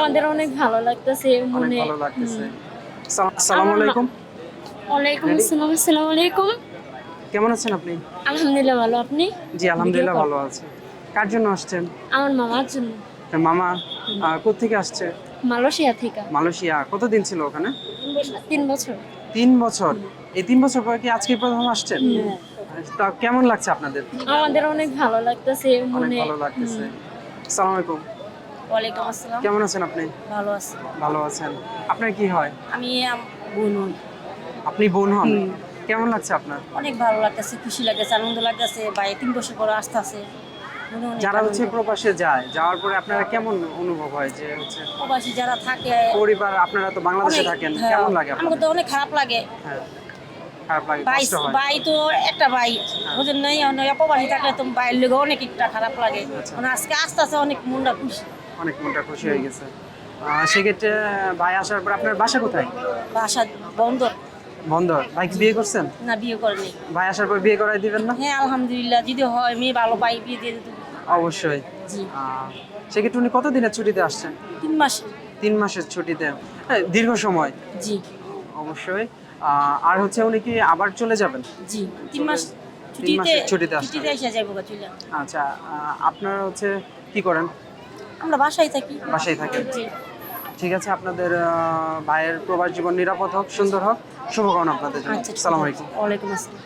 আমাদের অনেক ভালো লাগতেছে অনেক মনে। ভালো লাগতেছে। আসসালামু আলাইকুম। ওয়ালাইকুম আসসালাম। আসসালামু আলাইকুম। কেমন আছেন আপনি? আলহামদুলিল্লাহ ভালো, আপনি? জি, ভিডিও আলহামদুলিল্লাহ কল। ভালো আছি। কার জন্য আসছেন? আমার মামার জন্য। আপনার মামা কোত্থেকে আসছে? মালয়েশিয়া থেকে। মালয়েশিয়া। কতদিন ছিল ওখানে? 3 বছর। ৩ বছর। এই ৩ বছর পরে কি আজকে প্রথম আসছেন? তা কেমন লাগছে আপনাদের? আমাদের অনেক ভালো লাগতেছে অনেক মনে। ভালো লাগতেছে। আসসালামু আলাইকুম। ওয়ালাইকুম আসসালাম। কেমন আছেন আপনি? ভালো আছি। ভালো আছেন। আপনার কি হয়? আমি বোন হই। আপনি বোন হন? কেমন লাগছে আপনার? অনেক ভালো লাগতেছে, খুশি লাগতেছে, আনন্দ লাগতেছে। ভাই 3 বছর পরে আসতেছে। যারা হচ্ছে প্রবাসে যায়, যাওয়ার পরে আপনারা কেমন অনুভব হয় যে হচ্ছে প্রবাসী যারা থাকে পরিবার, আপনারা তো বাংলাদেশে অনেক, থাকেন, হ্যাঁ, কেমন লাগে আমাকে আপনাদের? তো অনেক খারাপ লাগে। হ্যাঁ, খারাপ লাগে, ভাই কষ্ট হয়। ভাই তো একটা ভাই বুঝেন নাই, অনেক প্রবাসী থাকলে তো ভাইয়ের লেগে অনেক একটা খারাপ লাগে। আচ্ছা। মানে আজকে আস্তে আস্তে অনেক মনটা খুশি। অনেক মনটা খুশি হয়ে গেছে। সেক্ষেত্রে ভাই আসার পর আপনার বাসা কোথায়? বাসা বন্ধ। বন্দর। ভাই কি বিয়ে করছেন? না, বিয়ে করেনি। ভাই আসার পর বিয়ে করাই দিবেন না? হ্যাঁ, আলহামদুলিল্লাহ, যদি হয় মেয়ে ভালো পাই বিয়ে দিয়ে দিতে। অবশ্যই। জি। সেক্ষেত্রে উনি কতদিনের ছুটিতে আসছেন? 3 মাস। 3 মাসের ছুটিতে। হ্যাঁ, দীর্ঘ সময়। জি। অবশ্যই। আর হচ্ছে উনি কি আবার চলে যাবেন? জি, 3 মাস 3 ছুটিতে। মাসের ছুটিতে আসছেন। ছুটিতে এসে যাবো গা চলে। আচ্ছা, আপনারা হচ্ছে কি করেন? আমরা বাসায় থাকি। বাসায় থাকেন। জি। ঠিক আছে, আপনাদের ভাইয়ের প্রবাস জীবন নিরাপদ হোক, সুন্দর হোক, শুভকামনা আপনাদের জন্য। আচ্ছা, ঠিক আসসালামু আছে। আলাইকুম। ওয়ালাইকুম আসসালাম।